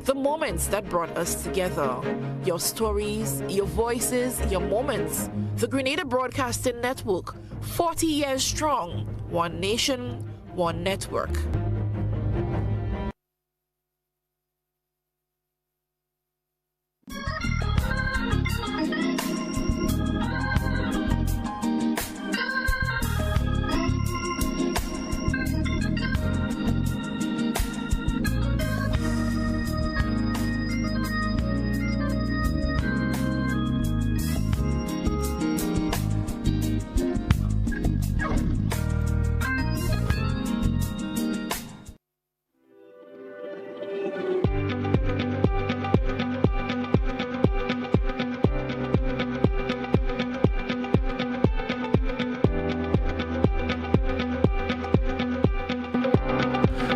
The moments that brought us together. Your stories, your voices, your moments. The Grenada Broadcasting Network, 40 years strong. One nation, one network.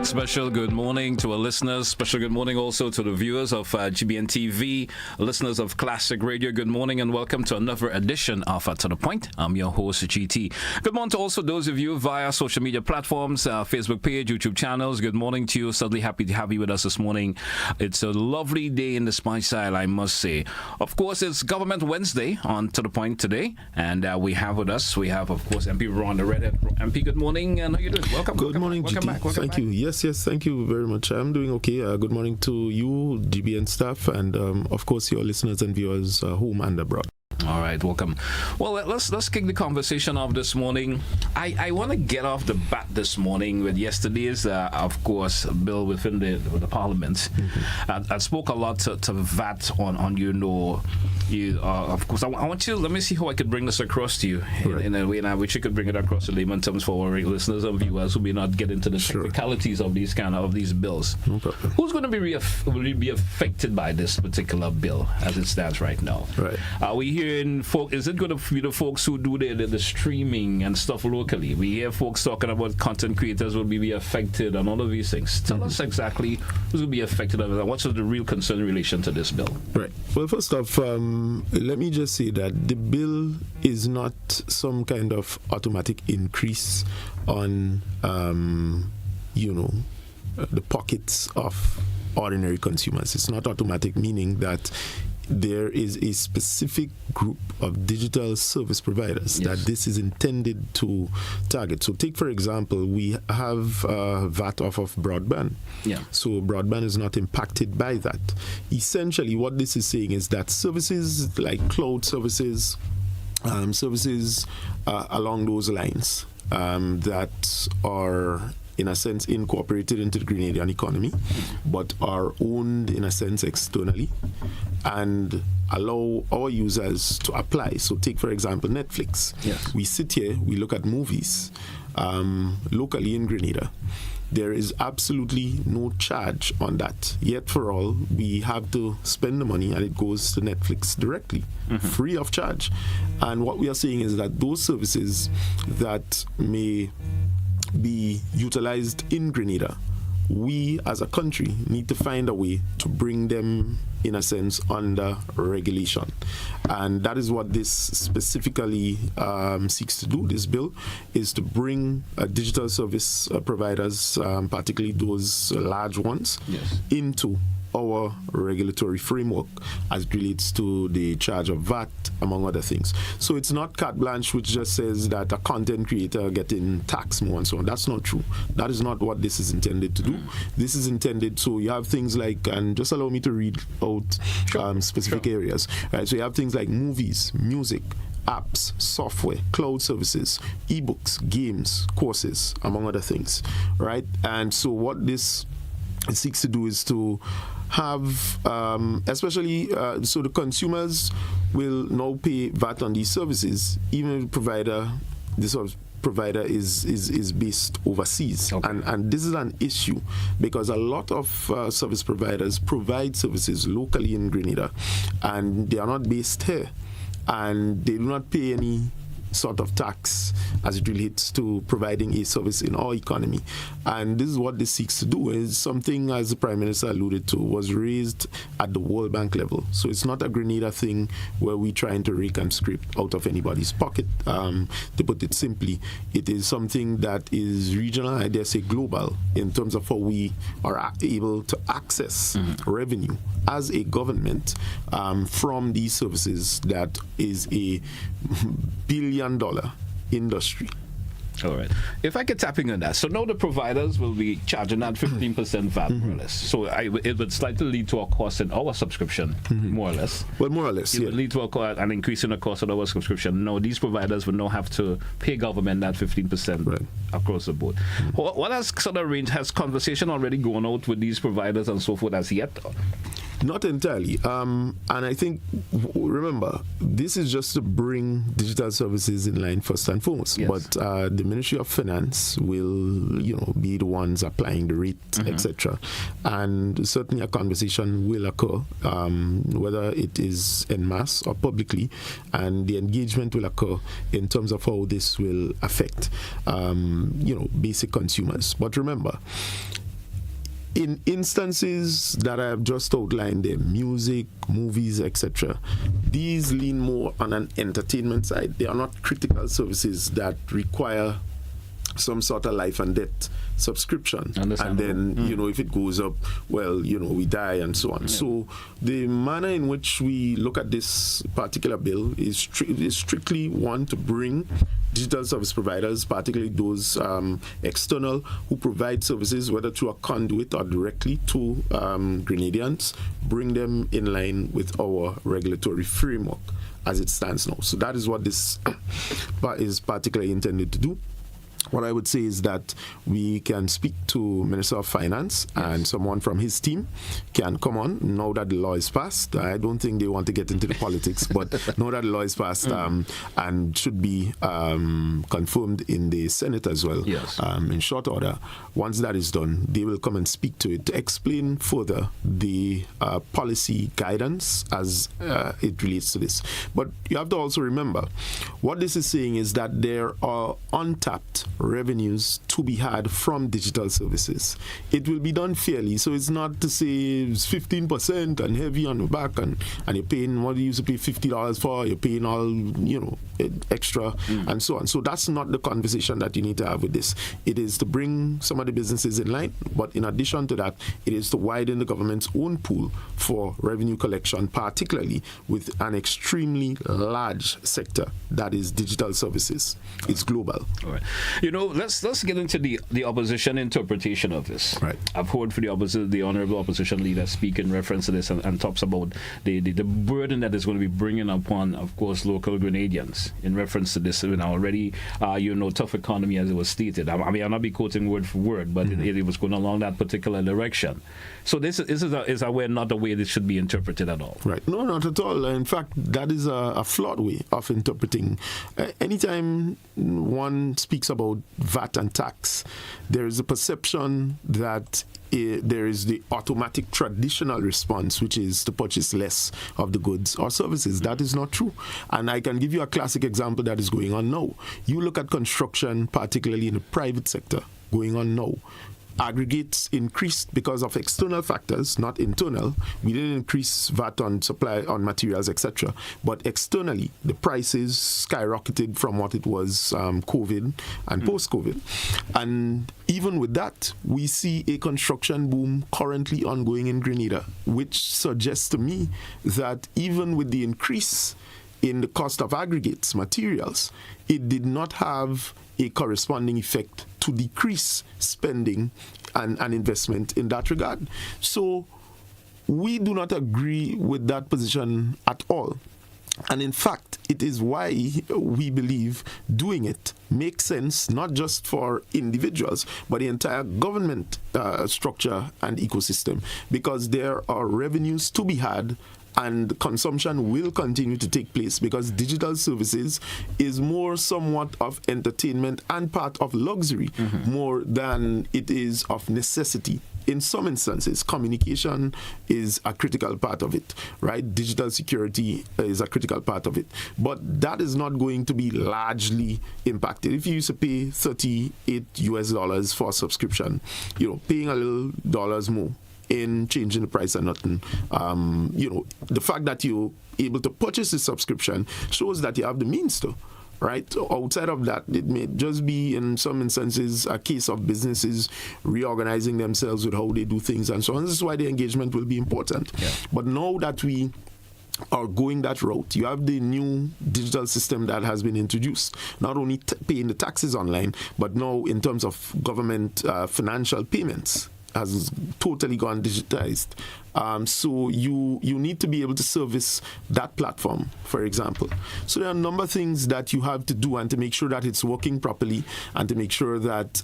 Special good morning to our listeners. Special good morning also to the viewers of GBN TV, listeners of Classic Radio. Good morning and welcome to another edition of To The Point. I'm your host, GT. Good morning to also those of you via social media platforms, Facebook page, YouTube channels. Good morning to you. Certainly happy to have you with us this morning. It's a lovely day in the Spice Isle, I must say. Of course, it's Government Wednesday on To The Point today. And we have with us, of course, MP Ron, the Redhead. MP, good morning. And how you doing? Welcome. Good morning, GT. Thank you. Yes, thank you very much. I'm doing okay. Good morning to you, GBN staff, and of course your listeners and viewers home and abroad. All right, welcome. Well, let's kick the conversation off this morning. I want to get off the bat this morning with yesterday's, of course, bill within the Parliament. Mm-hmm. I spoke a lot to VAT on of course, I want you. Let me see how I could bring this across to you in a way, and I wish you could bring it across to layman terms for our listeners and viewers who may not get into the technicalities of these bills. No problem. Who's going to be affected by this particular bill as it stands right now? Right. Are we hearing is it going to be the folks who do the streaming and stuff locally? We hear folks talking about content creators will be affected and all of these things. Tell us exactly who's going to be affected and what's the real concern in relation to this bill? Right. Well, first off, let me just say that the bill is not some kind of automatic increase on, the pockets of ordinary consumers. It's not automatic, meaning that there is a specific group of digital service providers that this is intended to target. So take, for example, we have VAT off of broadband. Yeah. So broadband is not impacted by that. Essentially, what this is saying is that services like cloud services, services along those lines that are in a sense incorporated into the Grenadian economy, but are owned in a sense externally and allow our users to apply. So take, for example, Netflix. Yes. We sit here, we look at movies locally in Grenada. There is absolutely no charge on that. Yet for all, we have to spend the money and it goes to Netflix directly, free of charge. And what we are saying is that those services that may be utilized in Grenada, we as a country need to find a way to bring them, in a sense, under regulation. And that is what this specifically seeks to do. This bill is to bring digital service providers, particularly those large ones, into our regulatory framework as it relates to the charge of VAT, among other things. So it's not carte blanche, which just says that a content creator getting taxed more and so on. That's not true. That is not what this is intended to do. This is intended, so you have things like, and just allow me to read out specific areas. Right, so you have things like movies, music, apps, software, cloud services, ebooks, games, courses, among other things. Right? And so what this seeks to do is to have, especially, so the consumers will now pay VAT on these services, even if the service provider is based overseas. Okay. And this is an issue because a lot of service providers provide services locally in Grenada and they are not based here and they do not pay any sort of tax as it relates to providing a service in our economy. And this is what this seeks to do. Is something, as the Prime Minister alluded to, was raised at the World Bank level. So it's not a Grenada thing where we're trying to rake and scrape out of anybody's pocket. To put it simply, it is something that is regional, I dare say global, in terms of how we are able to access revenue as a government from these services that is a billion-dollar industry. All right. If I could tap in on that. So now the providers will be charging that 15% VAT more or less. So it would slightly lead to a cost in our subscription, more or less. Well, more or less, It would lead to an increase in the cost of our subscription. No, these providers would now have to pay government that 15% across the board. What has sort of range, has conversation already gone out with these providers and so forth as yet? Not entirely. And I think, remember, this is just to bring digital services in line first and foremost. Yes. But the Ministry of Finance will, be the ones applying the rate, etc. And certainly a conversation will occur, whether it is en masse or publicly, and the engagement will occur in terms of how this will affect, basic consumers. But remember, in instances that I have just outlined there, music, movies, etc., these lean more on an entertainment side. They are not critical services that require some sort of life and death subscription. And then, if it goes up, we die and so on. Yeah. So the manner in which we look at this particular bill is strictly one to bring digital service providers, particularly those external who provide services, whether through a conduit or directly to Grenadians, bring them in line with our regulatory framework as it stands now. So that is what this is particularly intended to do. What I would say is that we can speak to Minister of Finance and someone from his team can come on now that the law is passed. I don't think they want to get into the politics, but now that the law is passed and should be confirmed in the Senate as well in short order. Once that is done, they will come and speak to it to explain further the policy guidance as it relates to this. But you have to also remember, what this is saying is that there are untapped revenues to be had from digital services. It will be done fairly, so it's not to say it's 15% and heavy on the back and you're paying what you used to pay $50 for, you're paying all extra and so on. So that's not the conversation that you need to have with this. It is to bring some of the businesses in line, but in addition to that, it is to widen the government's own pool for revenue collection, particularly with an extremely large sector that is digital services. It's global. All right. Let's get into the opposition interpretation of this. Right. I've heard for the honourable opposition leader speak in reference to this and talks about the burden that is going to be bringing upon, of course, local Grenadians in reference to this. Already, tough economy as it was stated. I'll not be quoting word for word, but it was going along that particular direction. So this is not the way this should be interpreted at all. Right. No, not at all. In fact, that is a flawed way of interpreting. Anytime one speaks about VAT and tax, there is a perception that there is the automatic traditional response, which is to purchase less of the goods or services. That is not true. And I can give you a classic example that is going on now. You look at construction, particularly in the private sector, going on now. Aggregates increased because of external factors, not internal. We didn't increase VAT on supply, on materials, etc. But externally, the prices skyrocketed from what it was COVID and post-COVID. And even with that, we see a construction boom currently ongoing in Grenada, which suggests to me that even with the increase in the cost of aggregates, materials, it did not have a corresponding effect to decrease spending and investment in that regard. So we do not agree with that position at all. And in fact, it is why we believe doing it makes sense, not just for individuals, but the entire government structure and ecosystem, because there are revenues to be had and consumption will continue to take place, because digital services is more somewhat of entertainment and part of luxury more than it is of necessity in some instances, communication is a critical part of it, right? Digital security is a critical part of it. But that is not going to be largely impacted. If you used to pay $38 for a subscription, paying a little dollars more in changing the price or nothing, the fact that you're able to purchase the subscription shows that you have the means to. Right? Outside of that, it may just be, in some instances, a case of businesses reorganizing themselves with how they do things and so on. This is why the engagement will be important. Yeah. But now that we are going that route, you have the new digital system that has been introduced, not only paying the taxes online, but now in terms of government financial payments has totally gone digitized. So you need to be able to service that platform, for example. So there are a number of things that you have to do and to make sure that it's working properly and to make sure that,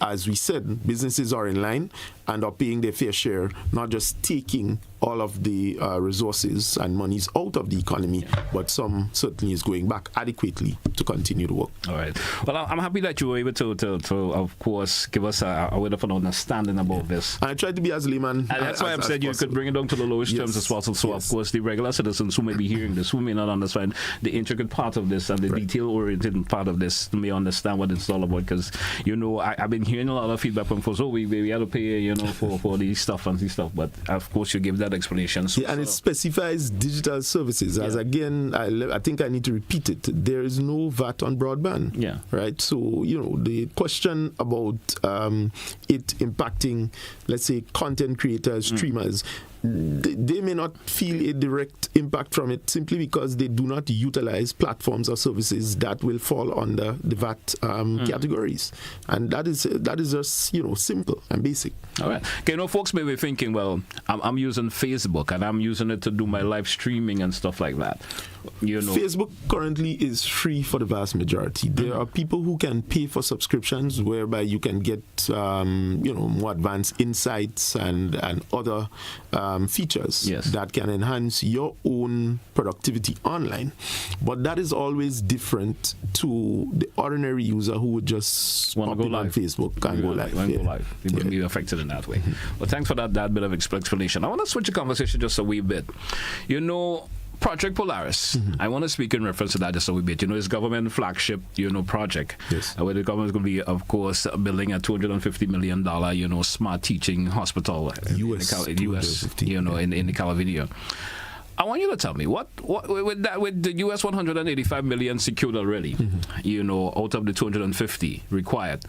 as we said, businesses are in line and are paying their fair share, not just taking all of the resources and monies out of the economy, but some certainly is going back adequately to continue to work. All right. Well, I'm happy that you were able to of course, give us a bit of an understanding about this. I tried to be as layman. And that's why I'm saying you could bring it down to the lowest terms as possible. So, of course, the regular citizens who may be hearing this, who may not understand the intricate part of this and the detail-oriented part of this, may understand what it's all about. Because, I've been hearing a lot of feedback from folks, we had to pay, for these stuff and this stuff. But, of course, you give that explanation. So, and it specifies digital services. As, again, I think I need to repeat it. There is no VAT on broadband. Yeah. Right? So, the question about it impacting, let's say, content creators, streamers, they may not feel a direct impact from it simply because they do not utilize platforms or services that will fall under the VAT categories. And that is just, simple and basic. All right. Okay, folks may be thinking, well, I'm using Facebook and I'm using it to do my live streaming and stuff like that. Facebook currently is free for the vast majority. There are people who can pay for subscriptions whereby you can get, more advanced insights and other features that can enhance your own productivity online. But that is always different to the ordinary user who would just pop in on Facebook and go live. You wouldn't be affected in that way. Well, thanks for that bit of explanation. I want to switch the conversation just a wee bit. Project Polaris. I want to speak in reference to that just a wee bit. It's government flagship, project. Yes. Where the government is going to be, of course, building a $250 million, smart teaching hospital in the California. I want you to tell me what with the US 185 million secured already, out of the 250 required.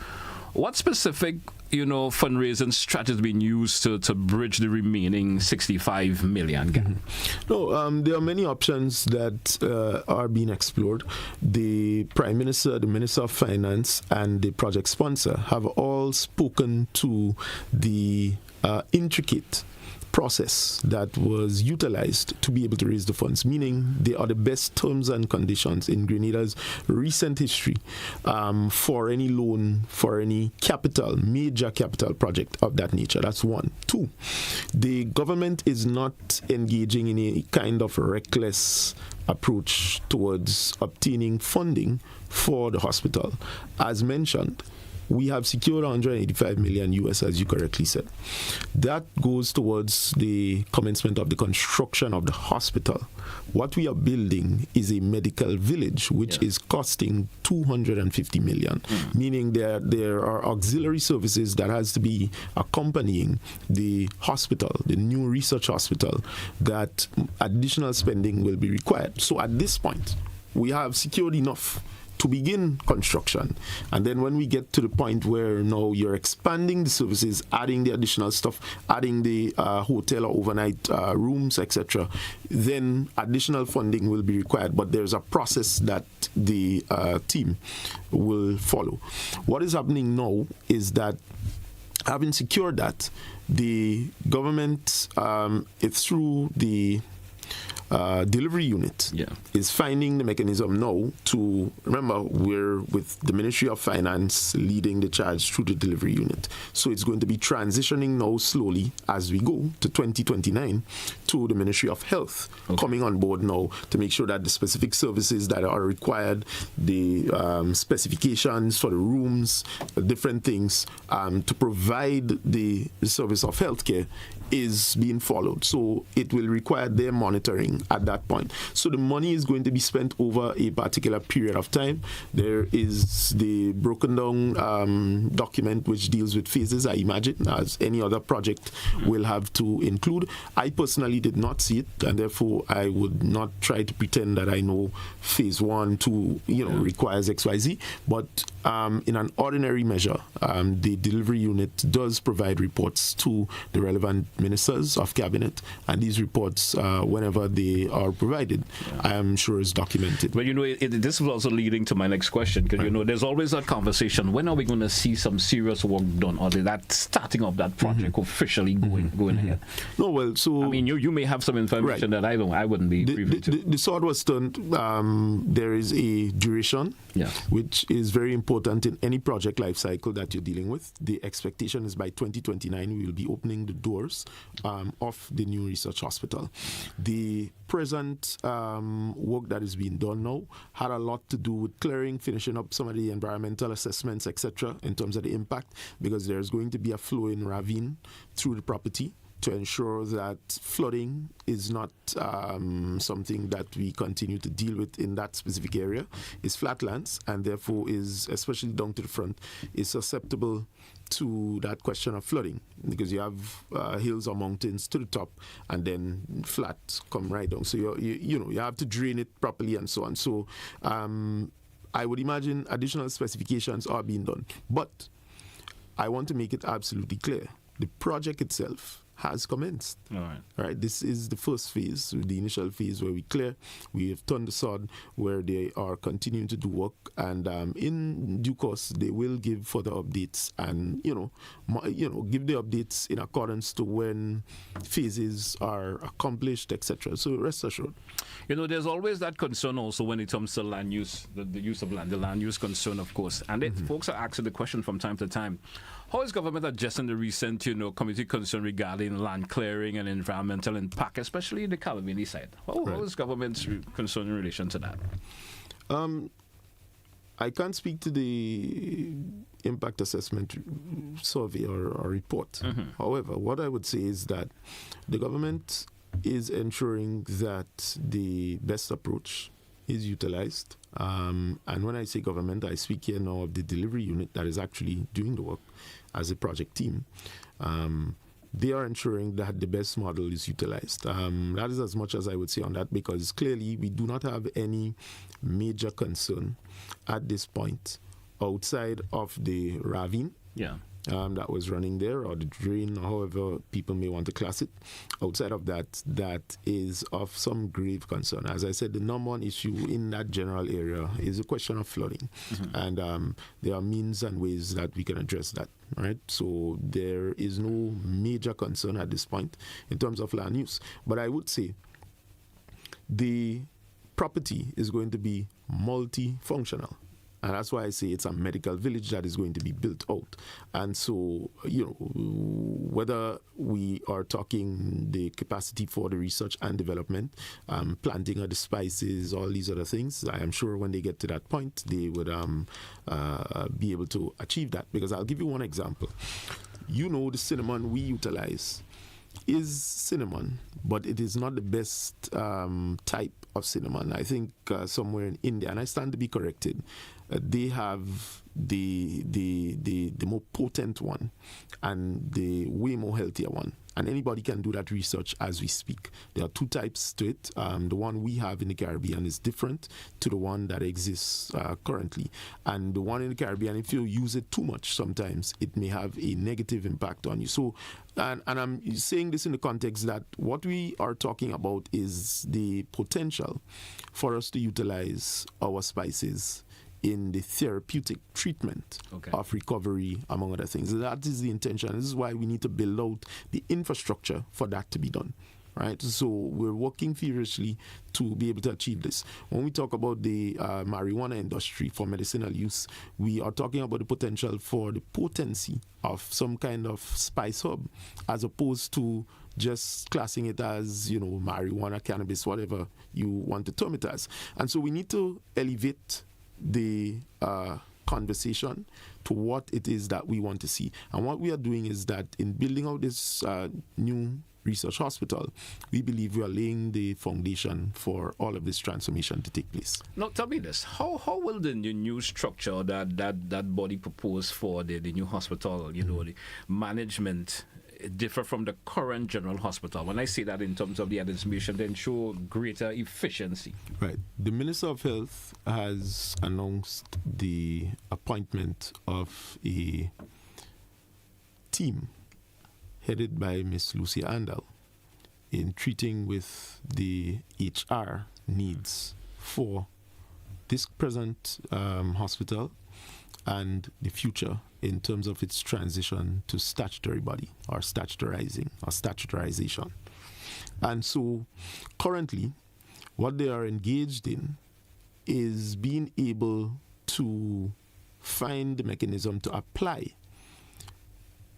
What specific, fundraising strategies being used to bridge the remaining 65 million gap? No, there are many options that are being explored. The Prime Minister, the Minister of Finance, and the project sponsor have all spoken to the intricate process that was utilized to be able to raise the funds, meaning they are the best terms and conditions in Grenada's recent history for any loan, for any major capital project of that nature. That's one. Two, the government is not engaging in a kind of reckless approach towards obtaining funding for the hospital. As mentioned, we have secured 185 million US, as you correctly said. That goes towards the commencement of the construction of the hospital. What we are building is a medical village, which is costing 250 million, meaning there are auxiliary services that has to be accompanying the hospital, the new research hospital, that additional spending will be required. So at this point, we have secured enough to begin construction. And then when we get to the point where now you're expanding the services, adding the additional stuff, adding the hotel or overnight rooms, etc., then additional funding will be required. But there's a process that the team will follow. What is happening now is that, having secured that, the government, through the delivery unit is finding the mechanism now to, remember, we're with the Ministry of Finance leading the charge through the delivery unit. So it's going to be transitioning now slowly as we go to 2029 to the Ministry of Health coming on board now to make sure that the specific services that are required, the specifications for the rooms, different things to provide the service of healthcare is being followed. So it will require their monitoring at that point. So the money is going to be spent over a particular period of time. There is the broken down document which deals with phases, I imagine, as any other project will have to include. I personally did not see it, and therefore I would not try to pretend that I know phase 1, 2, requires XYZ. But in an ordinary measure, the delivery unit does provide reports to the relevant ministers of cabinet, and these reports, whenever they are provided, I am sure is documented. Well, this was also leading to my next question, because there's always that conversation: when are we going to see some serious work done, or that starting of that project officially going ahead? No, well, so I mean, you may have some information that I wouldn't be privy to. The sword was turned. There is a duration, which is very important in any project life cycle that you're dealing with. The expectation is by 2029 we will be opening the doors of the new research hospital. The present work that is being done now had a lot to do with clearing, finishing up some of the environmental assessments, etc., in terms of the impact, because there's going to be a flowing ravine through the property to ensure that flooding is not something that we continue to deal with in that specific area. It's flatlands, and therefore is, especially down to the front, is susceptible to that question of flooding, because you have hills or mountains to the top and then flat come right down. So you have to drain it properly and so on. So I would imagine additional specifications are being done. But I want to make it absolutely clear. The project itself has commenced. All right. This is the first phase, the initial phase where we have turned the sod, where they are continuing to do work, and in due course they will give further updates, and give the updates in accordance to when phases are accomplished, etc. So rest assured. There's always that concern also when it comes to land use, the use of land, the land use concern, of course, and folks are asking the question from time to time: how is government addressing the recent, community concern regarding land clearing and environmental impact, especially the Calamity side? How is government's concern in relation to that? I can't speak to the impact assessment survey or report. However, what I would say is that the government is ensuring that the best approach is utilized. And when I say government, I speak here now of the delivery unit that is actually doing the work as a project team. They are ensuring that the best model is utilized. That is as much as I would say on that, because clearly we do not have any major concern at this point outside of the ravine that was running there, or the drain, or however people may want to class it. Outside of that, that is of some grave concern. As I said, the number one issue in that general area is a question of flooding. And there are means and ways that we can address that. Right? So there is no major concern at this point in terms of land use. But I would say the property is going to be multifunctional. And that's why I say it's a medical village that is going to be built out. And so, whether we are talking the capacity for the research and development, planting of the spices, all these other things, I am sure when they get to that point, they would be able to achieve that. Because I'll give you one example. The cinnamon we utilize is cinnamon, but it is not the best type of cinnamon. I think somewhere in India, and I stand to be corrected, they have the more potent one and the way more healthier one. And anybody can do that research as we speak. There are two types to it. The one we have in the Caribbean is different to the one that exists currently. And the one in the Caribbean, if you use it too much, sometimes it may have a negative impact on you. So, and I'm saying this in the context that what we are talking about is the potential for us to utilize our spices in the therapeutic treatment of recovery, among other things. That is the intention. This is why we need to build out the infrastructure for that to be done. right? So we're working furiously to be able to achieve this. When we talk about the marijuana industry for medicinal use, we are talking about the potential for the potency of some kind of spice hub, as opposed to just classing it as, marijuana, cannabis, whatever you want to term it as. And so we need to elevate the conversation to what it is that we want to see. And what we are doing is that in building out this new research hospital, we believe we are laying the foundation for all of this transformation to take place. Now, tell me this: how will the new structure that body proposed for the new hospital, the management, differ from the current general hospital? When I say that in terms of the administration, to ensure greater efficiency. Right. The Minister of Health has announced the appointment of a team headed by Ms. Lucia Andal in treating with the HR needs for this present hospital and the future in terms of its transition to statutory body or statutorization. And so currently what they are engaged in is being able to find the mechanism to apply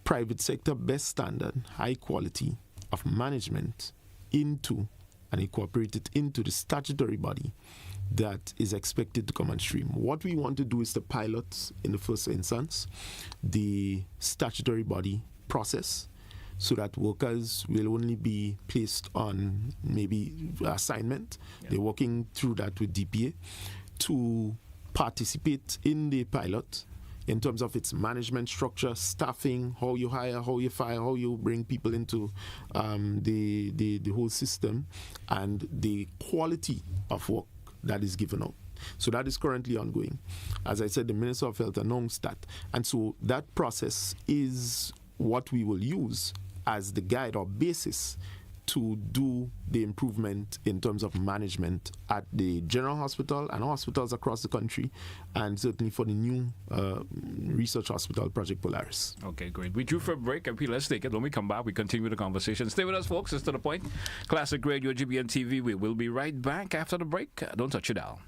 private sector best standard, high quality of management into and incorporate it into the statutory body that is expected to come on stream. What we want to do is to pilot, in the first instance, the statutory body process, so that workers will only be placed on maybe assignment. Yeah. They're working through that with DPA to participate in the pilot in terms of its management structure, staffing, how you hire, how you fire, how you bring people into the whole system, and the quality of work that is given out. So that is currently ongoing. As I said, the Minister of Health announced that. And so that process is what we will use as the guide or basis to do the improvement in terms of management at the General Hospital and hospitals across the country, and certainly for the new research hospital, Project Polaris. Okay, great. We drew for a break. Let's take it. When we come back, we continue the conversation. Stay with us, folks. It's To The Point. Classic Radio, GBN TV. We will be right back after the break. Don't touch your dial.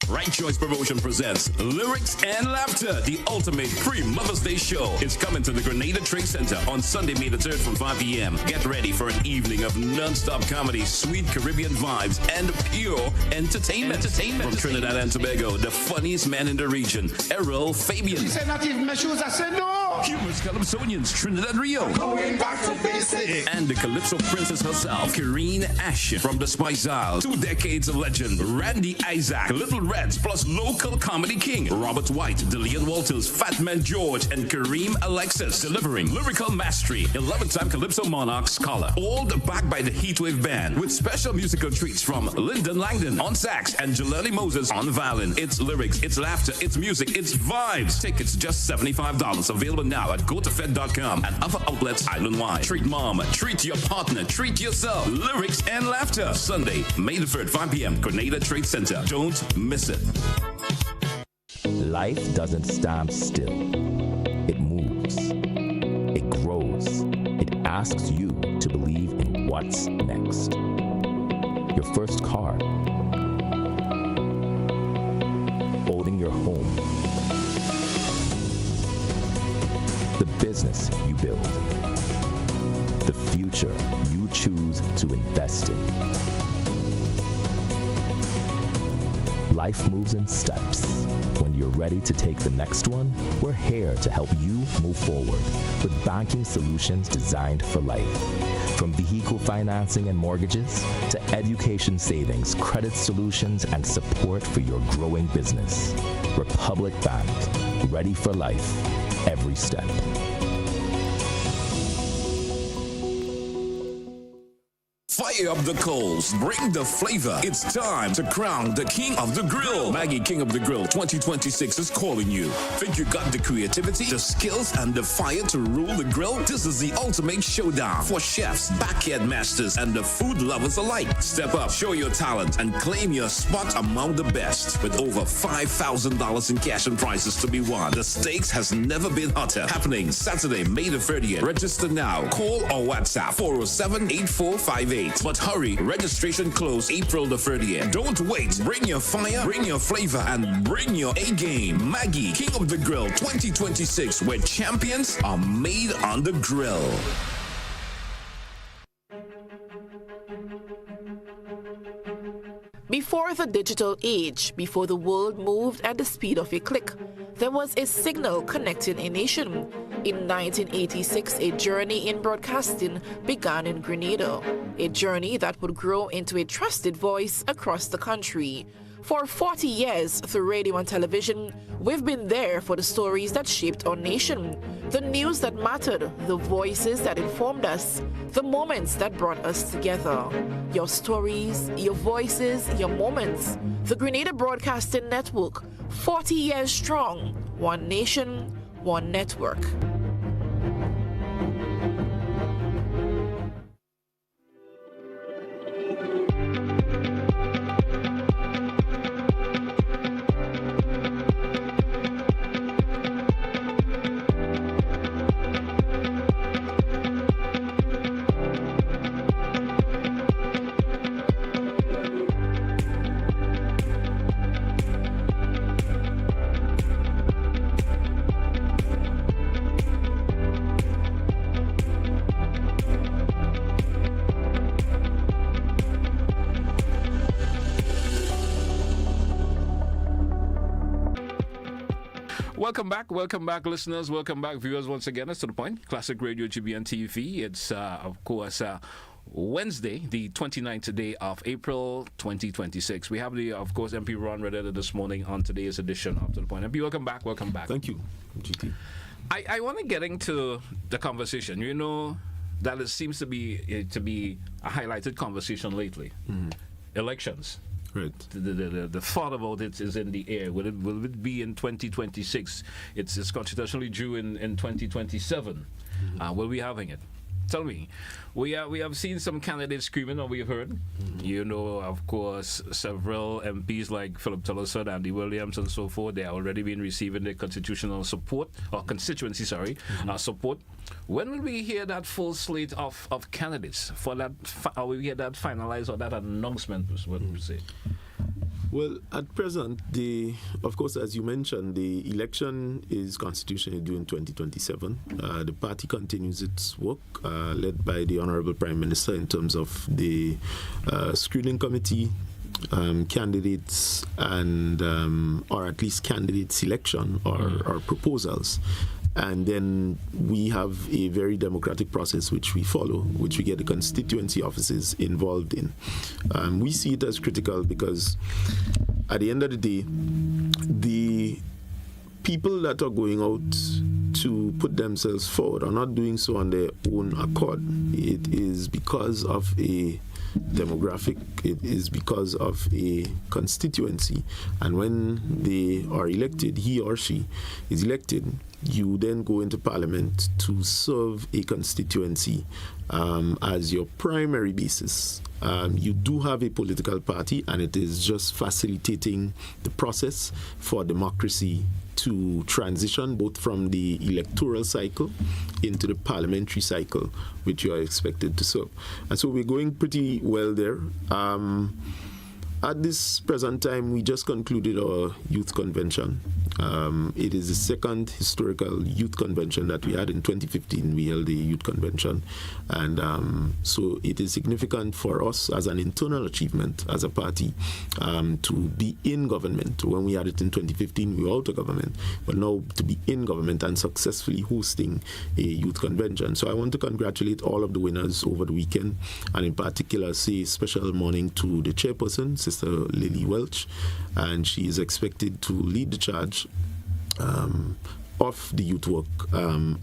Right Choice Promotion presents Lyrics and Laughter, the ultimate pre-Mother's Day show. It's coming to the Grenada Trade Center on Sunday, May the 3rd from 5 p.m. Get ready for an evening of non-stop comedy, sweet Caribbean vibes, and pure entertainment. From Trinidad and Tobago, the funniest man in the region, Errol Fabian. He said not even my shoes, I said no. Humorous Calypsonians, Trinidad Rio. Going back to basics. And the Calypso princess herself, Kareen Ashen from the Spice Isle. 2 decades of legend, Randy Isaac, Little Reds, plus local comedy king, Robert White, Dillian Walters, Fat Man George, and Kareem Alexis. Delivering lyrical mastery, 11-time Calypso Monarch scholar. All backed by the Heatwave Band, with special musical treats from Lyndon Langdon on sax and Jelani Moses on violin. It's lyrics, it's laughter, it's music, it's vibes. Tickets just $75. Available now at gotofed.com and other outlets island-wide. Treat mom, treat your partner, treat yourself. Lyrics and laughter. Sunday, May the 3rd, 5 p.m. Grenada Trade Center. Don't miss it. Life doesn't stand still. It moves. It grows. It asks you to believe in what's next. Your first car. Owning your home. The business you build. The future you choose to invest in. Life moves in steps. When you're ready to take the next one, we're here to help you move forward with banking solutions designed for life. From vehicle financing and mortgages to education savings, credit solutions, and support for your growing business. Republic Bank, ready for life, every step. Fire up the coals, bring the flavor. It's time to crown the King of the Grill. Maggie King of the Grill 2026 is calling you. Think you got the creativity, the skills, and the fire to rule the grill? This is the ultimate showdown for chefs, backyard masters, and the food lovers alike. Step up, show your talent, and claim your spot among the best. With over $5,000 in cash and prizes to be won. The stakes has never been hotter. Happening Saturday, May the 30th. Register now. Call or WhatsApp 407-8458. But hurry, registration close April the 30th. Don't wait. Bring your fire, bring your flavor, and bring your A game. Maggie, King of the Grill 2026, where champions are made on the grill. Before the digital age, before the world moved at the speed of a click, there was a signal connecting a nation. In 1986, a journey in broadcasting began in Grenada, a journey that would grow into a trusted voice across the country. For 40 years, through radio and television, we've been there for the stories that shaped our nation, the news that mattered, the voices that informed us, the moments that brought us together. Your stories, your voices, your moments. The Grenada Broadcasting Network, 40 years strong. One nation, one network. Welcome back, listeners. Welcome back, viewers. Once again, it's To The Point, Classic Radio GBN TV. It's, of course, Wednesday, the 29th day of April 2026. We have the, of course, MP Ron Redhead this morning on today's edition of To The Point. MP, welcome back. Welcome back. Thank you, GT. I want to get into the conversation. You know that it seems to be a highlighted conversation lately. Elections. Right. The thought about it is in the air. Will it be in 2026? It's constitutionally due in 2027. Will we be having it? Tell me. We have seen some candidates screaming, or we've heard. You know, of course, several MPs like Philip Telesford, Andy Williams, and so forth. They are already been receiving the constitutional support, or constituency, support. When will we hear that full slate of candidates for that? Or will we hear that finalized, or that announcement? What would you say? Well, at present, of course, as you mentioned, the election is constitutionally due in 2027. The party continues its work, led by the Honorable Prime Minister, in terms of the screening committee, candidates, and or at least candidate selection or proposals. And then we have a very democratic process which we follow, which we get the constituency offices involved in. We see it as critical because at the end of the day, the people that are going out to put themselves forward are not doing so on their own accord. It is because of a demographic, it is because of a constituency. And when they are elected, he or she is elected, you then go into Parliament to serve a constituency as your primary basis. You do have a political party, and it is just facilitating the process for democracy to transition both from the electoral cycle into the parliamentary cycle, which you are expected to serve. And so we're going pretty well there. At this present time, we just concluded our youth convention. It is the second historical youth convention that we had. In 2015, we held a youth convention. And so it is significant for us as an internal achievement as a party to be in government. When we had it in 2015, we were out of government. But now to be in government and successfully hosting a youth convention. So I want to congratulate all of the winners over the weekend, and in particular say special morning to the chairperson, Sister Lily Welch, and she is expected to lead the charge of the youth work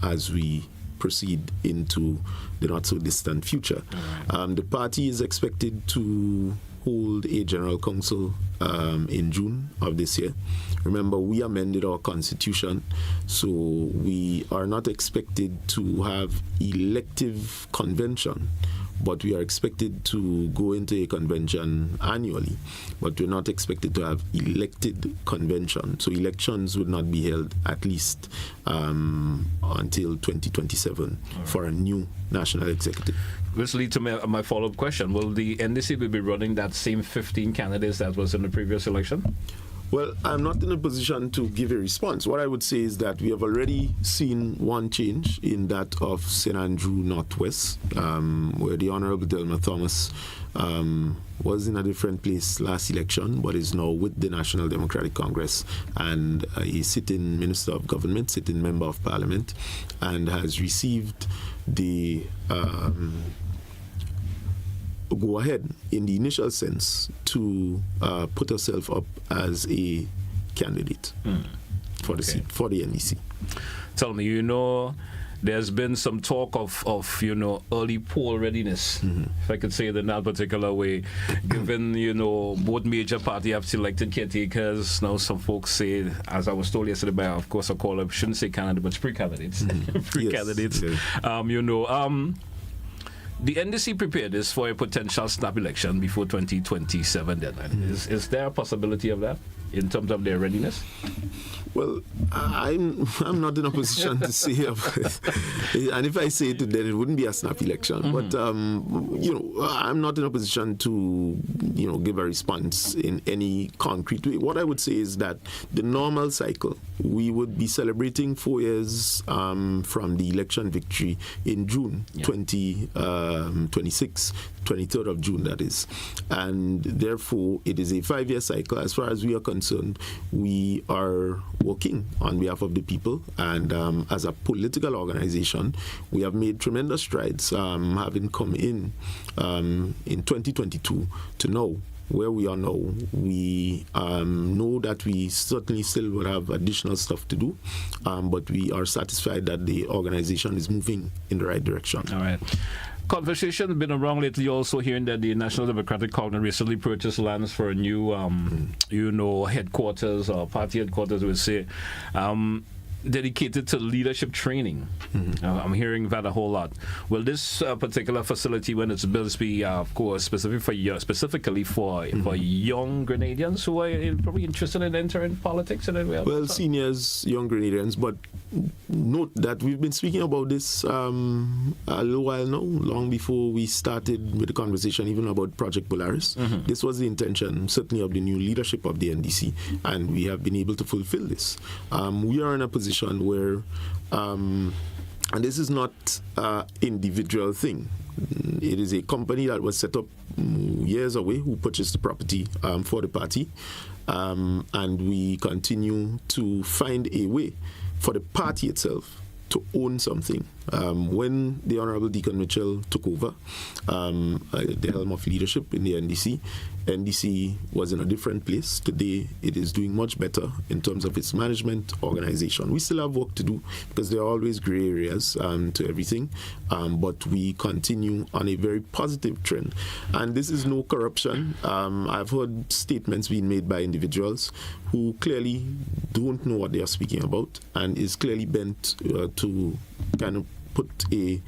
as we proceed into the not so distant future. The party is expected to hold a general council in June of this year. Remember, we amended our constitution, so we are not expected to have elective convention, but we are expected to go into a convention annually, but we're not expected to have elected convention. So elections would not be held at least until 2027 for a new national executive. This leads to my follow-up question. Will the NDC be running that same 15 candidates that was in the previous election? Well, I'm not in a position to give a response. What I would say is that we have already seen one change in that of St. Andrew Northwest, where the Honorable Delma Thomas was in a different place last election, but is now with the National Democratic Congress and a sitting Minister of Government, sitting Member of Parliament, and has received the go ahead in the initial sense to put herself up as a candidate for the seat, for the NDC. Tell me, there's been some talk of early poll readiness, if I could say it in that particular way, given, both major parties have selected caretakers. Now some folks say, as I was told yesterday by, of course, a caller, I shouldn't say candidate, but pre-candidates. Pre-candidates. Yes. The NDC prepared this for a potential snap election before 2027 deadline. Is there a possibility of that in terms of their readiness? Well, I'm not in a position to say about it. And if I say it, then it wouldn't be a snap election. But I'm not in a position to give a response in any concrete way. What I would say is that the normal cycle, we would be celebrating 4 years from the election victory in June 2026, 23rd of June, that is. And therefore, it is a 5-year cycle. As far as we are concerned, we are working on behalf of the people. And as a political organization, we have made tremendous strides, having come in 2022 to know where we are now. We know that we certainly still will have additional stuff to do, but we are satisfied that the organization is moving in the right direction. All right. Conversation has been around lately also hearing that the National Democratic Congress recently purchased lands for a new, headquarters or party headquarters, we would say, dedicated to leadership training. I'm hearing that a whole lot. Will this particular facility, when it's built, be, of course, specifically for young Grenadians who are probably interested in entering politics? Well, seniors, young Grenadians, but note that we've been speaking about this a little while now, long before we started with the conversation even about Project Polaris. This was the intention, certainly, of the new leadership of the NDC, and we have been able to fulfill this. We are in a position where, and this is not an individual thing. It is a company that was set up years away who purchased the property for the party, and we continue to find a way for the party itself to own something. When the Honorable Deacon Mitchell took over the helm of leadership in the NDC was in a different place. Today, it is doing much better in terms of its management organization. We still have work to do because there are always gray areas to everything, but we continue on a very positive trend. And this is no corruption. I've heard statements being made by individuals who clearly don't know what they are speaking about and is clearly bent to kind of put a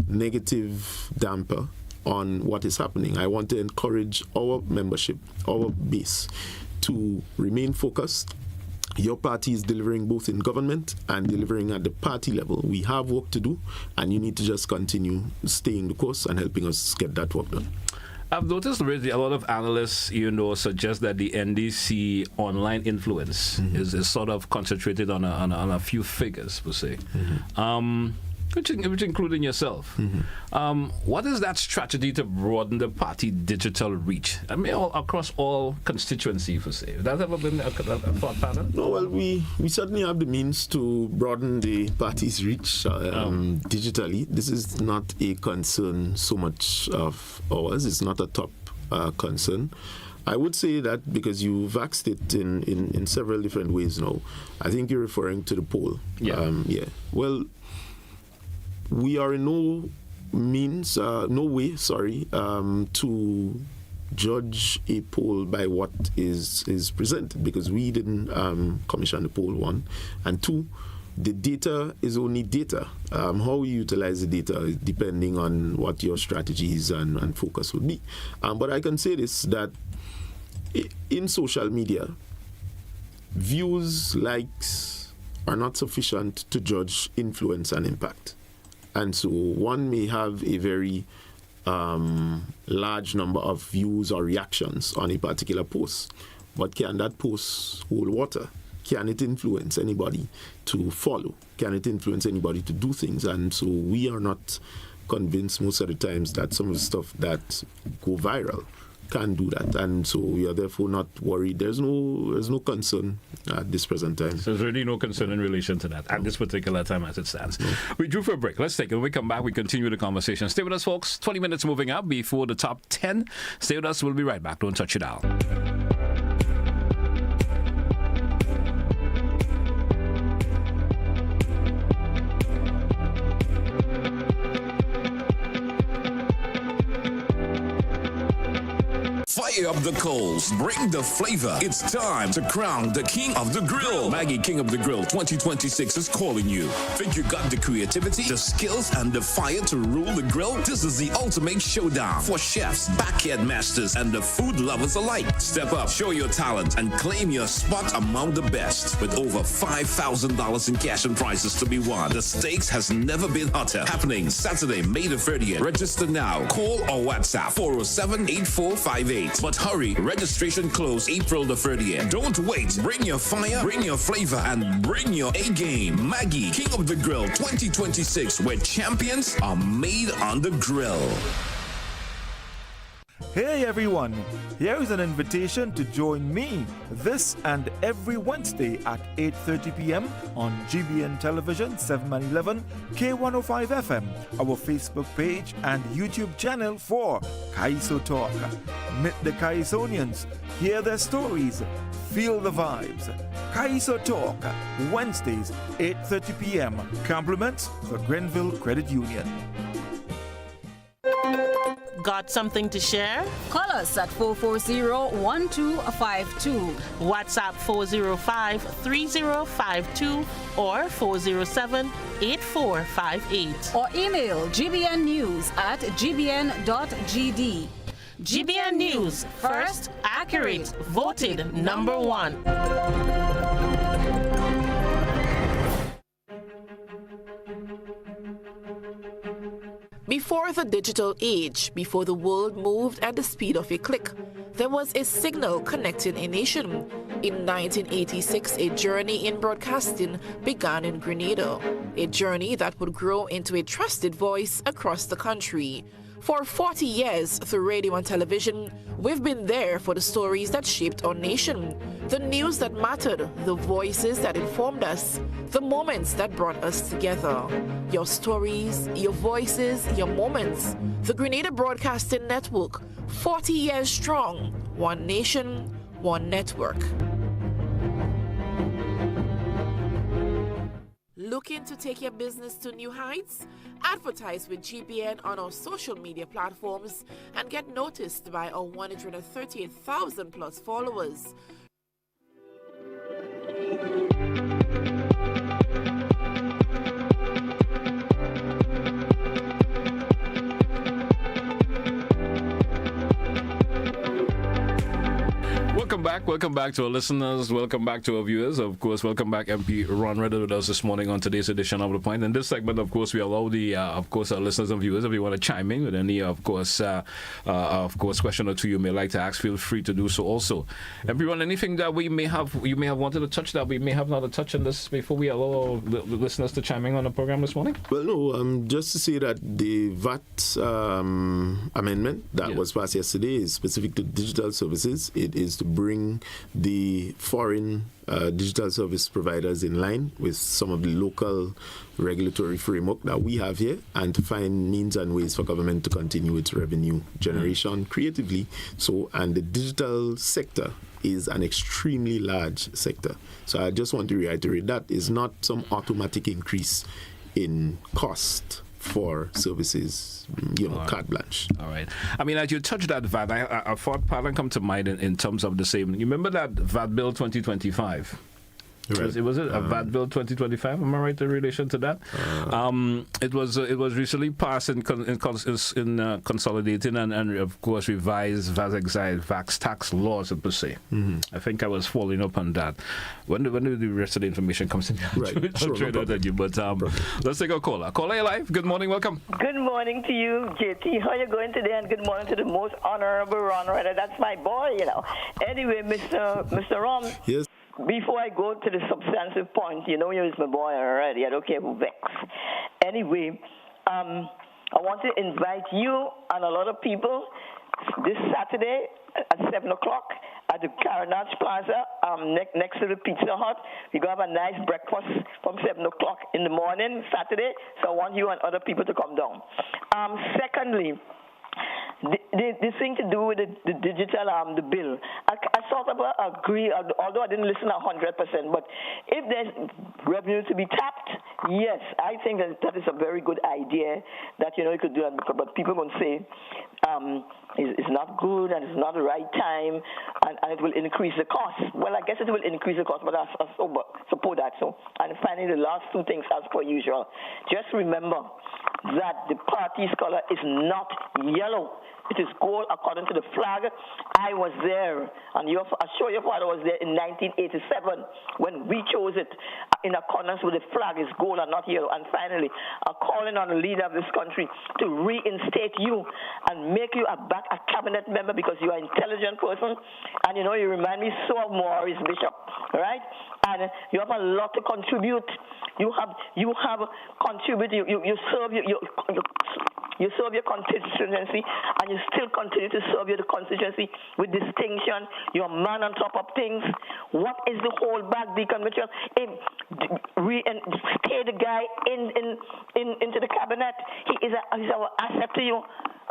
negative damper on what is happening. I want to encourage our membership, our base, to remain focused. Your party is delivering both in government and delivering at the party level. We have work to do, and you need to just continue staying the course and helping us get that work done. I've noticed already a lot of analysts, suggest that the NDC online influence is sort of concentrated on a few figures, per se. Which including yourself. What is that strategy to broaden the party digital reach? I mean, across all constituencies, per se. Has that ever been a thought pattern? No, well, we certainly have the means to broaden the party's reach digitally. This is not a concern so much of ours. It's not a top concern. I would say that because you've asked it in several different ways now. I think you're referring to the poll. Yeah. Well, We are in no way, to judge a poll by what is presented, because we didn't commission the poll, one. And two, the data is only data. How you utilize the data is depending on what your strategies and focus would be. But I can say this, that in social media, views, likes are not sufficient to judge influence and impact. And so one may have a very large number of views or reactions on a particular post, but can that post hold water? Can it influence anybody to follow? Can it influence anybody to do things? And so we are not convinced most of the times that some of the stuff that go viral can do that, and so we are therefore not worried. There's no concern at this present time. So there's really no concern in relation to that at this particular time as it stands. No. We drew for a break. Let's take it. When we come back, we continue the conversation. Stay with us, folks. 20 minutes moving up before the top 10. Stay with us. We'll be right back. Don't touch it dial. Fire up the coals, bring the flavor. It's time to crown the King of the Grill. Maggie King of the Grill 2026 is calling you. Think you got the creativity, the skills, and the fire to rule the grill? This is the ultimate showdown for chefs, backyard masters, and the food lovers alike. Step up, show your talent, and claim your spot among the best. With over $5,000 in cash and prizes to be won, the stakes has never been hotter. Happening Saturday, May the 30th. Register now. Call or WhatsApp 407-8458. But hurry, registration close April the 30th. Don't wait. Bring your fire, bring your flavor, and bring your A-game. Maggie, King of the Grill 2026, where champions are made on the grill. Hey everyone, here is an invitation to join me this and every Wednesday at 8:30 p.m. on GBN Television 711 K105 FM, our Facebook page and YouTube channel for Kaiso Talk. Meet the Kaisonians, hear their stories, feel the vibes. Kaiso Talk, Wednesdays 8:30 p.m. Compliments for Grenville Credit Union. Got something to share? Call us at 440-1252. WhatsApp 405-3052 or 407-8458. Or email gbnnews@gbn.gd. GBN News, first, accurate, voted number one. Before the digital age, before the world moved at the speed of a click, there was a signal connecting a nation. In 1986, a journey in broadcasting began in Grenada, a journey that would grow into a trusted voice across the country. For 40 years, through radio and television, we've been there for the stories that shaped our nation, the news that mattered, the voices that informed us, the moments that brought us together. Your stories, your voices, your moments. The Grenada Broadcasting Network, 40 years strong, one nation, one network. Looking to take your business to new heights? Advertise with GBN on our social media platforms and get noticed by our 138,000 plus followers. Welcome back to our listeners. Welcome back to our viewers. Of course, welcome back, MP Ron Redhead with us this morning on today's edition of The Point. In this segment, of course, we allow the, our listeners and viewers, if you want to chime in with any, question or two you may like to ask, feel free to do so also. MP Ron, anything that you may have wanted to touch that we may have not touched on this before we allow the listeners to chime in on the program this morning? Well, no, just to say that the VAT amendment that was passed yesterday is specific to digital services. It is to bring the foreign digital service providers in line with some of the local regulatory framework that we have here, and to find means and ways for government to continue its revenue generation creatively. So, and the digital sector is an extremely large sector. So I just want to reiterate that is not some automatic increase in cost for services, carte blanche. All right. I mean, as you touched that VAT, I thought pattern come to mind in terms of the same. You remember that VAT bill 2025? Right. Was it a VAT bill 2025? Am I right in relation to that? It was recently passed in consolidating and of course revised VAT excise VAT tax laws per se. I think I was following up on that. When the rest of the information comes in, right? Sure, but let's take a caller. Caller, you live. Good morning. Welcome. Good morning to you, JT. How are you going today? And good morning to the most honorable Ron Redhead. That's my boy, Anyway, Mr. Ron. Yes. Before I go to the substantive point, you is my boy already. I don't care who vex. Anyway, I want to invite you and a lot of people this Saturday at 7 o'clock at the Carnage Plaza next to the Pizza Hut. We're going to have a nice breakfast from 7 o'clock in the morning, Saturday. So I want you and other people to come down. Secondly, the thing to do with the digital, the bill, I sort of agree, although I didn't listen 100%, but if there's revenue to be tapped, yes, I think that is a very good idea that, you could do it, but people going to say it's not good and it's not the right time and it will increase the cost. Well, I guess it will increase the cost, but I support that. So, and finally, the last two things as per usual. Just remember that the party's color is not yellow. It is gold according to the flag. I was there, and I'm sure your father was there in 1987 when we chose it in accordance with the flag is gold and not yellow. And finally, I'm calling on the leader of this country to reinstate you and make you a cabinet member because you are an intelligent person, and you remind me so of Maurice Bishop, right? And you have a lot to contribute. You have contributed. You serve you serve your constituency, and you still continue to serve your constituency with distinction. You're a man on top of things. What is the hold back, Deacon Mitchell? Stay the guy into the cabinet. He's our asset to you.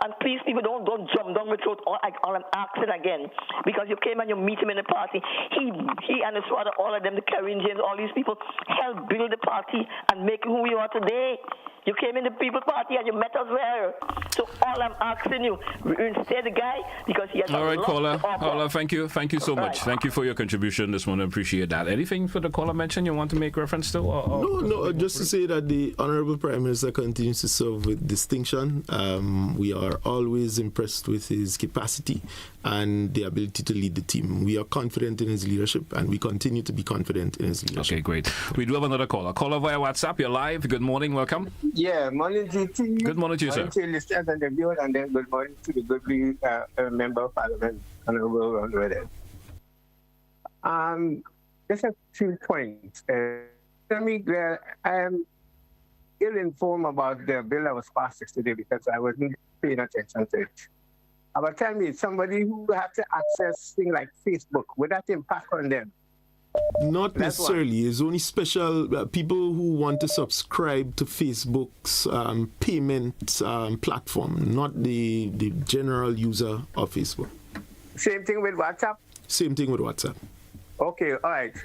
And please, people, don't jump down my throat. All I'm asking again, because you came and you meet him in the party. He and his father, all of them, the Karen James, all these people, helped build the party and make who we are today. You came in the People Party and you met us there. So all I'm asking you, reinstate the guy because he has all right, caller. Caller, thank you so much. Right. Thank you for your contribution this morning. Appreciate that. Anything for the caller mention you want to make reference to? No. Just to say that the Honorable Prime Minister continues to serve with distinction. We are always impressed with his capacity and the ability to lead the team. We are confident in his leadership, and we continue to be confident in his leadership. Okay, great. We do have another caller. Caller via WhatsApp. You're live. Good morning. Welcome. Yeah, morning, GT. Good morning to you, sir. Good morning to listeners and the viewers, and then good morning to the goodly Member of Parliament, Honorable Ron Redhead. Just a few points. Tell me, Glen, I am ill-informed about the bill that was passed yesterday because I wasn't paying attention to it. But tell me, somebody who has to access things like Facebook, would that impact on them? Not necessarily. It's only special people who want to subscribe to Facebook's payment platform, not the general user of Facebook. Same thing with WhatsApp? Same thing with WhatsApp. Okay, all right.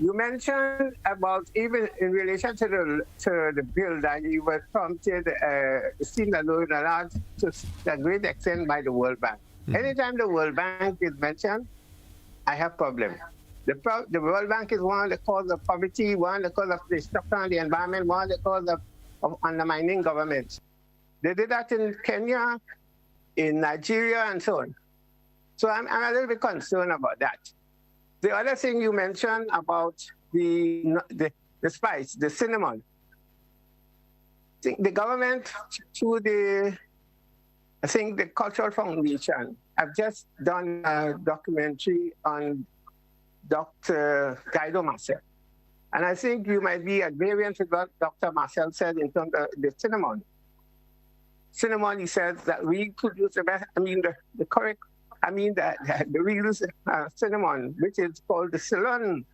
You mentioned about even in relation to the bill that you were prompted, seen alone a lot to a great extent by the World Bank. Anytime the World Bank is mentioned, I have problems. The World Bank is one of the causes of poverty, one of the causes of destruction of the environment, one of the causes of undermining government. They did that in Kenya, in Nigeria, and so on. So I'm a little bit concerned about that. The other thing you mentioned about the spice, the cinnamon. I think the government, through the Cultural Foundation, have just done a documentary on Dr. Guido Marcel. And I think you might be at variance with what Dr. Marcel said in terms of the cinnamon. Cinnamon, he said that we produce the best, the real cinnamon, which is called the Ceylon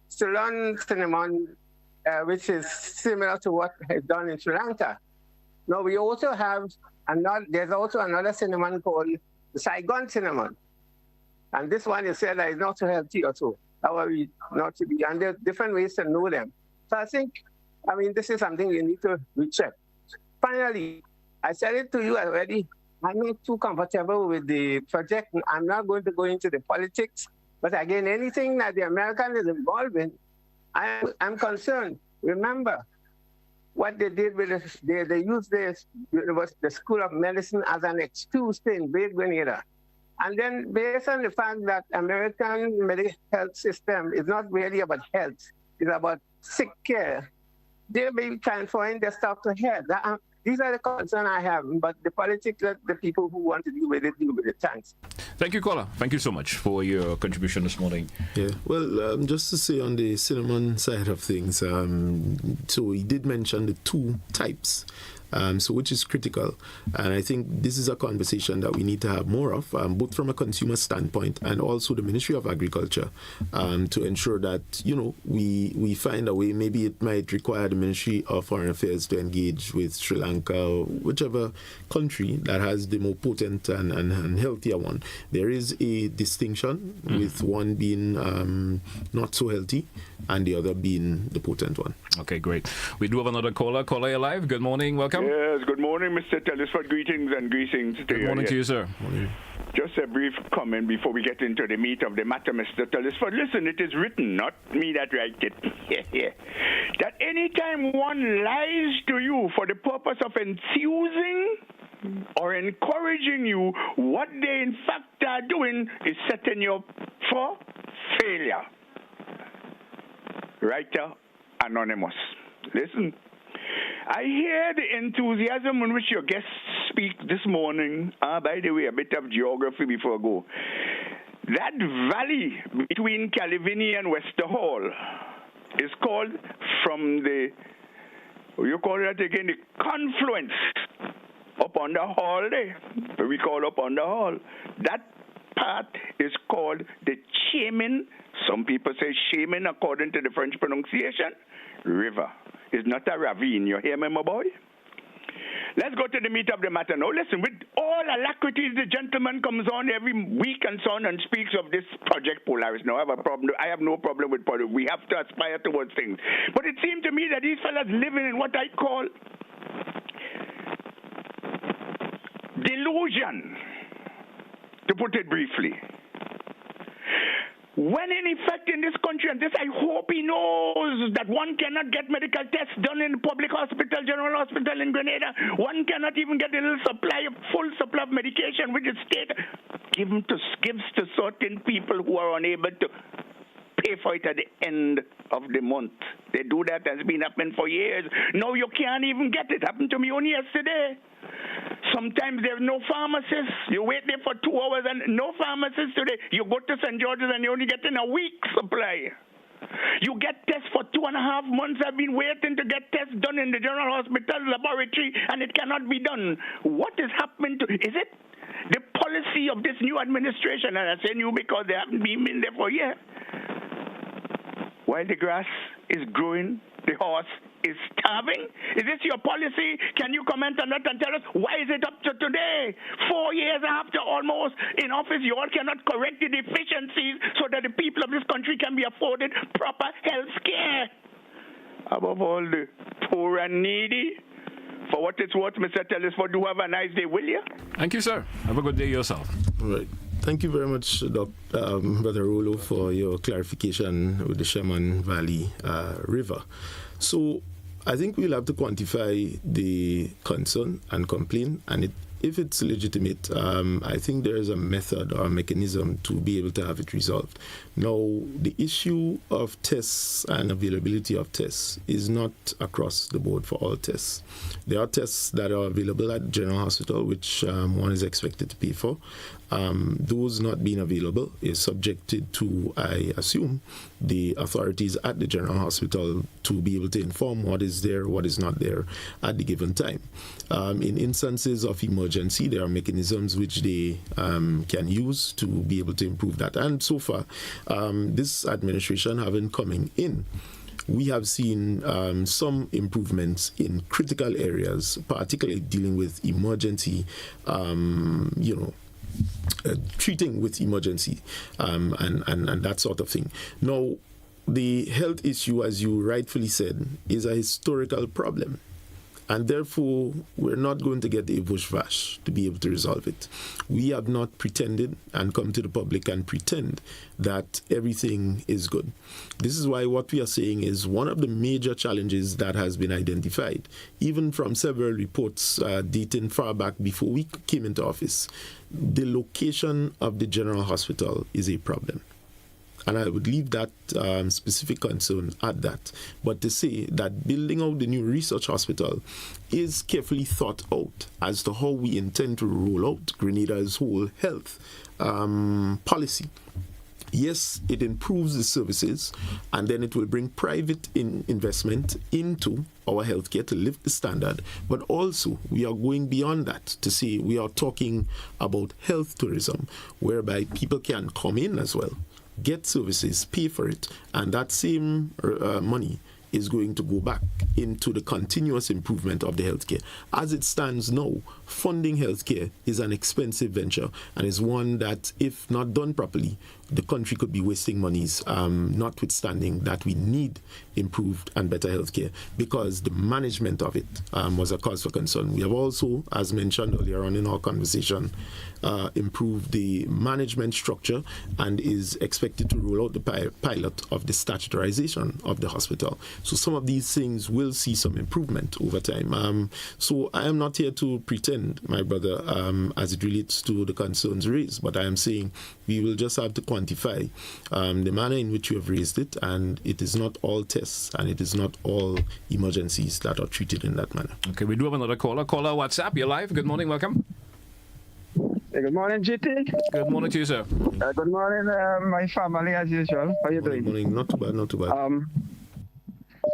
cinnamon, which is similar to what is done in Sri Lanka. Now, we also have there's also another cinnamon called the Saigon cinnamon. And this one is said that it's not so healthy or so. That way not to be, and there are different ways to know them. So I think, this is something you need to recheck. Finally, I said it to you already. I'm not too comfortable with the project. I'm not going to go into the politics. But again, anything that the American is involved in, I'm concerned. Remember what they did with this, they used the School of Medicine as an excuse to invade Grenada. And then based on the fact that American medical health system is not really about health, it's about sick care, they'll be transferring their stuff to health. These are the concerns I have, but the politics, let the people who want to deal with it. Thanks. Thank you, caller. Thank you so much for your contribution this morning. Yeah, well, just to say on the cinnamon side of things, so he did mention the two types. So which is critical, and I think this is a conversation that we need to have more of, both from a consumer standpoint and also the Ministry of Agriculture, to ensure that we find a way. Maybe it might require the Ministry of Foreign Affairs to engage with Sri Lanka or whichever country that has the more potent and healthier one. There is a distinction with one being not so healthy and the other being the potent one. Okay, great. We do have another caller. Caller, you're live. Good morning. Welcome. Yes, good morning, Mr. Telesford. Greetings and greetings to you. Good morning to you, sir. Just a brief comment before we get into the meat of the matter, Mr. Telesford. Listen, it is written, not me that write it, that anytime one lies to you for the purpose of enthusing or encouraging you, what they in fact are doing is setting you up for failure. Writer Anonymous. Listen. I hear the enthusiasm in which your guests speak this morning. By the way, a bit of geography before I go. That valley between Calivini and Wester Hall is called from the, you call that again, the confluence up on the hall there. We call up on the hall. That part is called the Chemin. Some people say Chemin according to the French pronunciation. River. It's not a ravine. You hear me, my boy? Let's go to the meat of the matter now. Listen, with all alacrities, the gentleman comes on every week and so on and speaks of this Project Polaris. Now, I have no problem with Polaris. We have to aspire towards things. But it seemed to me that these fellas living in what I call delusion, to put it briefly. When in effect in this country, and this I hope he knows, that one cannot get medical tests done in public hospital, general hospital in Grenada. One cannot even get a little full supply of medication which the state gives to certain people who are unable to pay for it at the end of the month. They do that, has been happening for years. Now you can't even get it. Happened to me only yesterday. Sometimes there's no pharmacist. You wait there for 2 hours and no pharmacist today. You go to St. George's and you only get in a week's supply. You get tests for 2.5 months. I've been waiting to get tests done in the general hospital laboratory and it cannot be done. What is happening to, is it the policy of this new administration? And I say new because they haven't been in there for a year. While the grass is growing, the horse is starving? Is this your policy? Can you comment on that and tell us why is it up to today? 4 years after almost in office, you all cannot correct the deficiencies so that the people of this country can be afforded proper health care. Above all, the poor and needy. For what it's worth, Mr. Telesford, do have a nice day, will you? Thank you, sir. Have a good day yourself. All right. Thank you very much, Brother Rolo, for your clarification with the Sherman Valley River. So I think we'll have to quantify the concern and complaint, and if it's legitimate, I think there is a method or a mechanism to be able to have it resolved. Now, the issue of tests and availability of tests is not across the board for all tests. There are tests that are available at General Hospital, which one is expected to pay for. Those not being available is subjected to, I assume, the authorities at the General Hospital to be able to inform what is there, what is not there at the given time. In instances of emergency, there are mechanisms which they can use to be able to improve that. And so far, this administration having coming in, we have seen some improvements in critical areas, particularly dealing with emergency, treating with emergency and that sort of thing. Now, the health issue, as you rightfully said, is a historical problem. And therefore, we're not going to get a vush-vash to be able to resolve it. We have not pretended and come to the public and pretend that everything is good. This is why what we are saying is one of the major challenges that has been identified, even from several reports dating far back before we came into office, the location of the general hospital is a problem. And I would leave that specific concern at that. But to say that building out the new research hospital is carefully thought out as to how we intend to roll out Grenada's whole health policy. Yes, it improves the services, and then it will bring private investment into our healthcare to lift the standard. But also, we are going beyond that to say we are talking about health tourism, whereby people can come in as well, get services, pay for it, and that same money is going to go back into the continuous improvement of the healthcare. As it stands now, funding healthcare is an expensive venture and is one that, if not done properly, the country could be wasting monies, notwithstanding that we need improved and better healthcare, because the management of it was a cause for concern. We have also, as mentioned earlier on in our conversation, improved the management structure and is expected to roll out the pilot of the statutorization of the hospital. So some of these things will see some improvement over time. So I am not here to pretend, my brother, as it relates to the concerns raised, but I am saying we will just have to quantify the manner in which you have raised it, and it is not all tests and it is not all emergencies that are treated in that manner. Okay, we do have another caller. Caller, WhatsApp, you're live. Good morning, welcome. Hey, good morning, GT. Good morning to you, sir. Good morning, my family, as usual. How you doing? Morning. Not too bad, not too bad.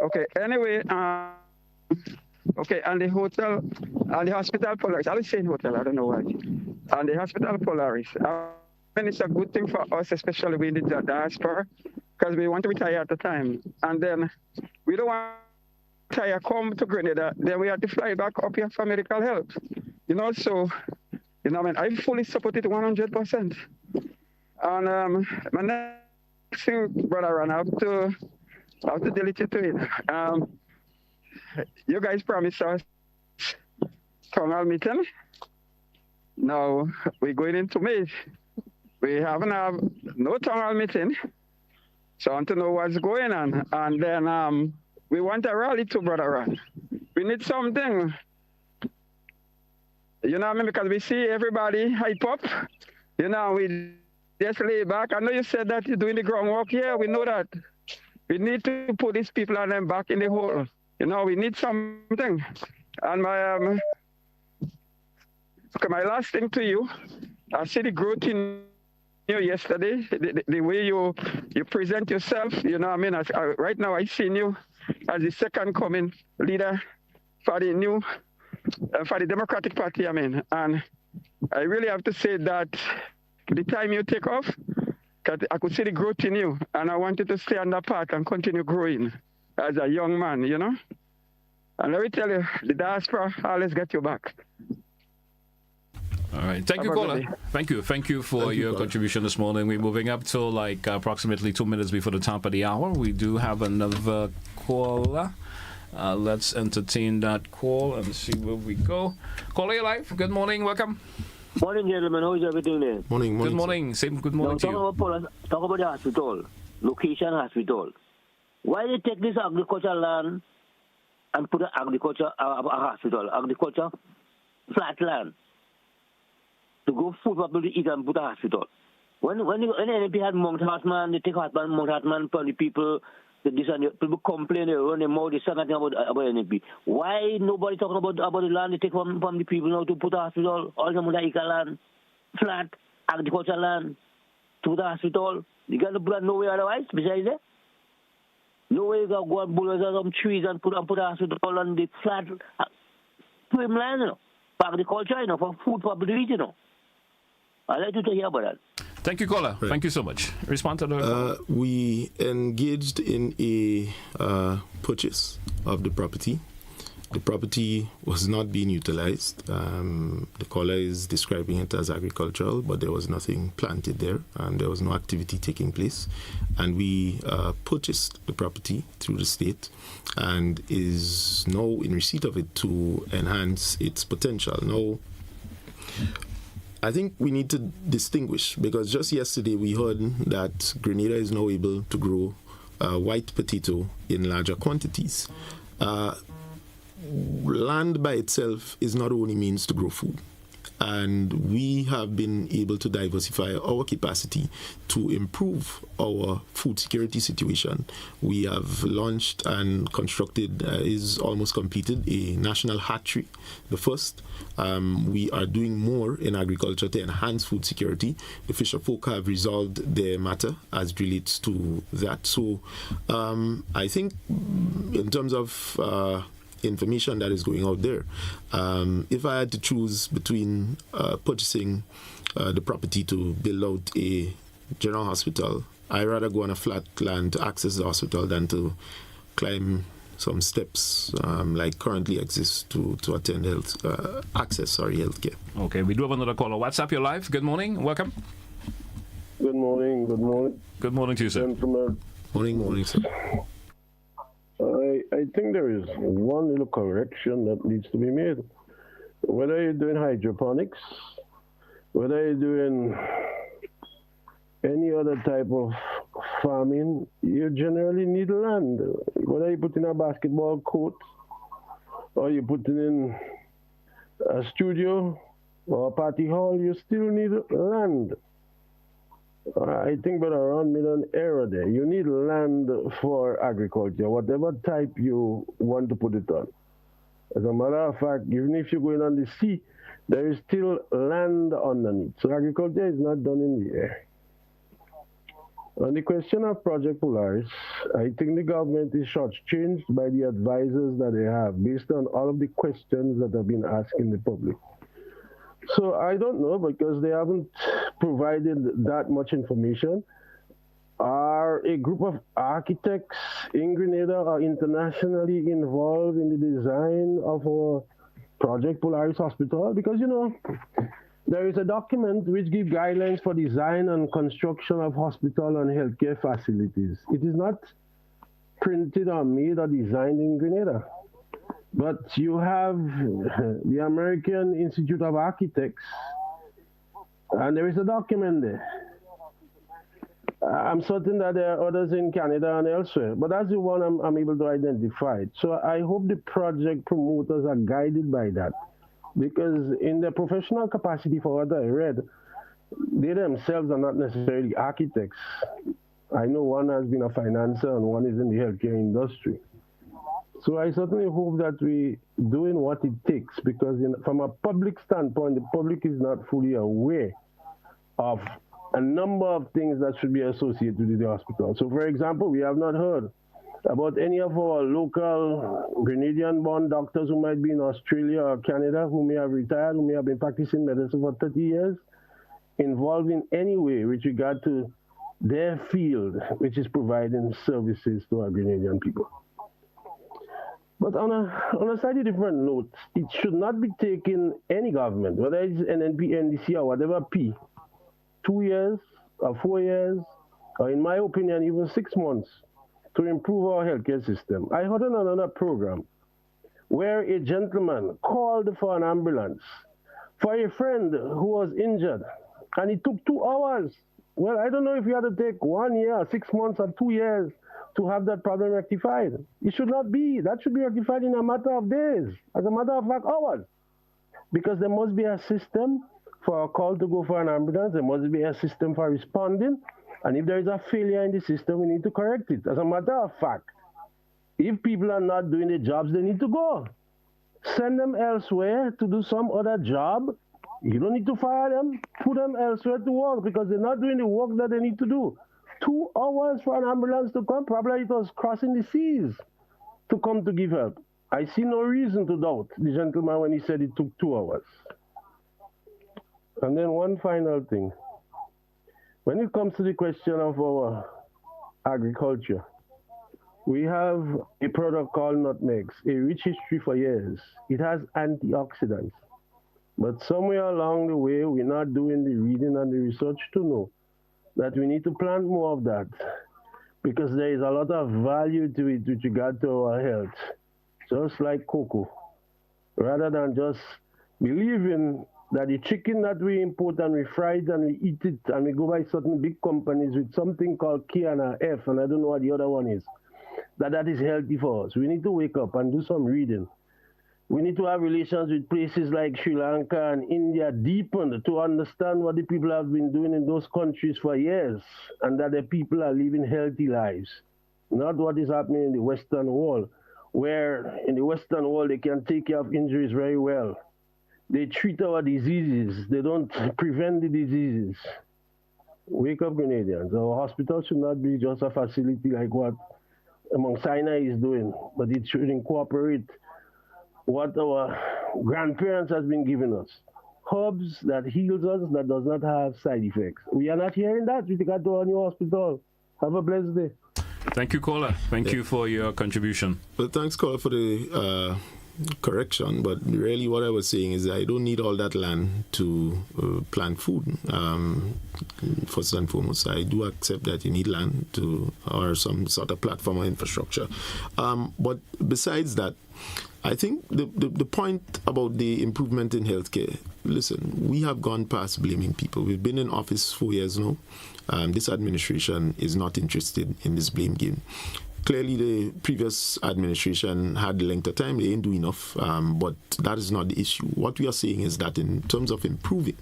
Okay, anyway, okay, and the hotel, and the hospital Polaris, I was saying hotel, I don't know why. And the hospital Polaris, and it's a good thing for us, especially with the diaspora, because we want to retire at the time. And then we don't want to retire, come to Grenada, then we have to fly back up here for medical help. You know, so, you know, I fully support it 100%. And my next thing, brother, I have to delete it to it. You guys promised us town hall meeting. Now we're going into May. We haven't had no town hall meeting, so I want to know what's going on. And then we want a rally too, brother Ron. We need something. You know what I mean? Because we see everybody hype up. You know, we just lay back. I know you said that you're doing the groundwork here. We know that. We need to put these people and them back in the hole. You know, we need something. And my last thing to you, I see the growth in you yesterday, the way you present yourself. You know what I mean? Right now, I seen you as the second coming leader for the new, for the Democratic Party, I mean. And I really have to say that the time you take off, I could see the growth in you, and I wanted to stay on that path and continue growing as a young man, you know? And let me tell you, the diaspora always get you back. All right. Thank you, caller. Thank you for your contribution this morning. We're moving up to like approximately 2 minutes before the top of the hour. We do have another caller. Let's entertain that call and see where we go. Caller, you live. Good morning. Welcome. Morning, gentlemen. How is everything there? Morning. Good morning. Same good morning to you. Talk about the hospital, location hospital. Why they take this agricultural land and put an agriculture hospital, agriculture flat land to go food for people to eat and put a hospital? When the NP had Mount Hartman, they take Mount Hartman for the people. People complain, they run their mouth, they say nothing about NP. Why nobody talking about the land they take from the people now to put a hospital? All the acre land, flat, agricultural land, to put a hospital. You got to put nowhere otherwise besides that. No way you got to go and bulldoze some trees and put a hospital on the flat, trim land, you know, for agriculture, you know, for food for people to eat, you know. I'd like to hear about that. Thank you, caller. Right. Thank you so much. Respond to the we engaged in a purchase of the property, The property was not being utilized. The caller is describing it as agricultural, but there was nothing planted there, and there was no activity taking place. And we purchased the property through the state, and is now in receipt of it to enhance its potential. Now, I think we need to distinguish, because just yesterday we heard that Grenada is now able to grow white potato in larger quantities. Land by itself is not only means to grow food, and we have been able to diversify our capacity to improve our food security situation. We have launched and constructed, is almost completed, a national hatchery, the first. We are doing more in agriculture to enhance food security. The fisher folk have resolved their matter as relates to that. So I think in terms of information that is going out there, if I had to choose between purchasing the property to build out a general hospital, I'd rather go on a flat land to access the hospital than to climb some steps like currently exist to attend healthcare. Okay, we do have another caller. WhatsApp, you're live. Good morning. Welcome. Good morning. Good morning. Good morning to you, sir. Gentlemen. Morning, sir. I think there is one little correction that needs to be made. Whether you're doing hydroponics, whether you're doing any other type of farming, you generally need land. Whether you put in a basketball court, or you put in a studio or a party hall, you still need land. I think about around million error there. You need land for agriculture, whatever type you want to put it on. As a matter of fact, even if you're going on the sea, there is still land underneath. So agriculture is not done in the air. On the question of Project Polaris, I think the government is shortchanged by the advisors that they have based on all of the questions that have been asked in the public. So I don't know, because they haven't provided that much information. Are a group of architects in Grenada or internationally involved in the design of our Project Polaris Hospital? Because, there is a document which gives guidelines for design and construction of hospital and healthcare facilities. It is not printed or made or designed in Grenada. But you have the American Institute of Architects, and there is a document there. I'm certain that there are others in Canada and elsewhere, but that's the one I'm able to identify. So I hope the project promoters are guided by that, because in their professional capacity, for what I read, they themselves are not necessarily architects. I know one has been a financier and one is in the healthcare industry. So I certainly hope that we doing what it takes, because from a public standpoint, the public is not fully aware of a number of things that should be associated with the hospital. So, for example, we have not heard about any of our local Grenadian-born doctors who might be in Australia or Canada, who may have retired, who may have been practicing medicine for 30 years, involved in any way with regard to their field, which is providing services to our Grenadian people. But on a slightly different note, it should not be taking any government, whether it's NNP, NDC, or whatever P, 2 years or 4 years, or in my opinion, even 6 months, to improve our healthcare system. I heard on another program where a gentleman called for an ambulance for a friend who was injured, and it took 2 hours. Well, I don't know if you had to take 1 year, 6 months, or 2 years to have that problem rectified. It should not be. That should be rectified in a matter of days, as a matter of fact, hours. Because there must be a system for a call to go for an ambulance. There must be a system for responding. And if there is a failure in the system, we need to correct it. As a matter of fact, if people are not doing the jobs they need to go, send them elsewhere to do some other job. You don't need to fire them. Put them elsewhere to work, because they're not doing the work that they need to do. 2 hours for an ambulance to come. Probably it was crossing the seas to come to give help. I see no reason to doubt the gentleman when he said it took 2 hours. And then one final thing. When it comes to the question of our agriculture, We have a product called nutmegs, a rich history for years. It has antioxidants. But somewhere along the way, we're not doing the reading and the research to know that we need to plant more of that because there is a lot of value to it with regard to our health, just like cocoa. Rather than just believing that the chicken that we import and we fry it and we eat it and we go by certain big companies with something called K and a F, and I don't know what the other one is, that is healthy for us. We need to wake up and do some reading. We need to have relations with places like Sri Lanka and India deepened to understand what the people have been doing in those countries for years and that the people are living healthy lives. Not what is happening in the Western world, where in the Western world they can take care of injuries very well. They treat our diseases. They don't prevent the diseases. Wake up, Grenadians. Our hospital should not be just a facility like what Mount Sinai is doing, but it should incorporate what our grandparents has been giving us. Herbs that heals us, that does not have side effects. We are not hearing that with regard to our new hospital. Have a blessed day. Thank you, caller. Thank you for your contribution. Well, thanks, caller, for the correction. But really what I was saying is I don't need all that land to plant food. First and foremost, I do accept that you need land to or some sort of platform or infrastructure. But besides that, I think the point about the improvement in healthcare, listen, we have gone past blaming people. We've been in office 4 years now. This administration is not interested in this blame game. Clearly, the previous administration had the length of time. They didn't do enough, but that is not the issue. What we are saying is that in terms of improving,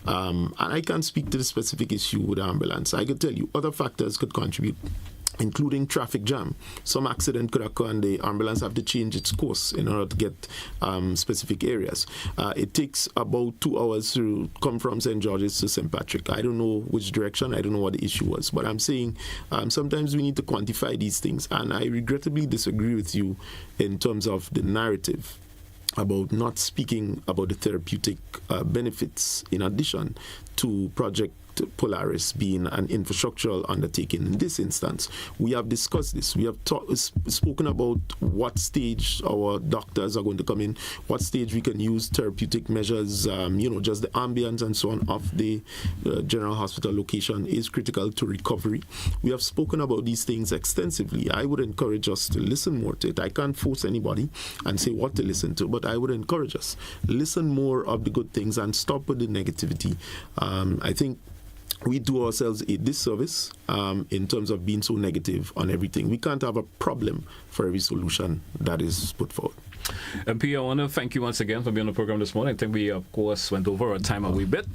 and I can't speak to the specific issue with the ambulance. I could tell you other factors could contribute, including traffic jam. Some accident could occur and the ambulance have to change its course in order to get specific areas. It takes about 2 hours to come from St. George's to St. Patrick. I don't know which direction. I don't know what the issue was. But I'm saying sometimes we need to quantify these things. And I regrettably disagree with you in terms of the narrative about not speaking about the therapeutic benefits in addition to Project Polaris being an infrastructural undertaking. In this instance, we have discussed this. We have spoken about what stage our doctors are going to come in, what stage we can use therapeutic measures, just the ambience and so on of the general hospital location is critical to recovery. We have spoken about these things extensively. I would encourage us to listen more to it. I can't force anybody and say what to listen to, but I would encourage us, listen more of the good things and stop with the negativity. I think we do ourselves a disservice in terms of being so negative on everything. We can't have a problem for every solution that is put forward. MP, I want to thank you once again for being on the program this morning. I think we, of course, went over our time a wee bit.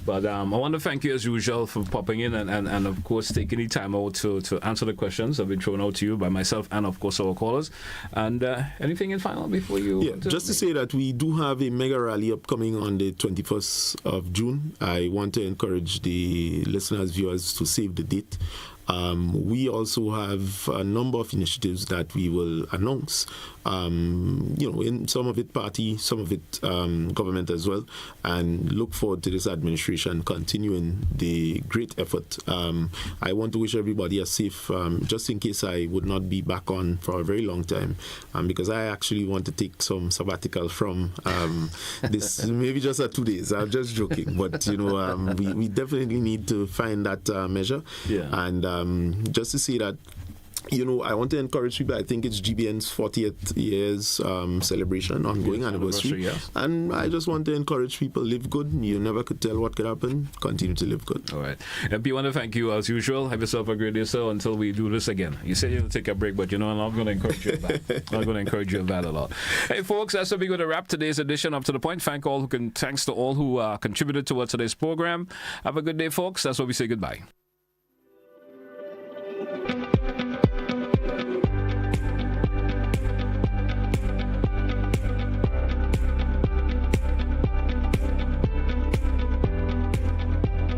But I want to thank you, as usual, for popping in and of course, taking the time out to answer the questions that have been thrown out to you by myself and, of course, our callers. And anything in final before you... Yeah, just to say that we do have a mega rally upcoming on the 21st of June. I want to encourage the listeners, viewers, to save the date. We also have a number of initiatives that we will announce. In some of it party, some of it government as well, and look forward to this administration continuing the great effort. I want to wish everybody a safe, just in case I would not be back on for a very long time, because I actually want to take some sabbatical from this, maybe just 2 days. I'm just joking, but we definitely need to find that measure. Yeah. And just to say that, I want to encourage people. I think it's GBN's 40th years celebration, ongoing anniversary. Yes. And I just want to encourage people, live good. You never could tell what could happen. Continue to live good. All right. MP, I want to thank you as usual. Have yourself a great day, sir, until we do this again. You said you'll take a break, but I'm not going to encourage you of that. I'm going to encourage you of that a lot. Hey, folks, that's how we're going to wrap today's edition of To The Point. Thanks to all who contributed towards today's program. Have a good day, folks. That's what we say goodbye.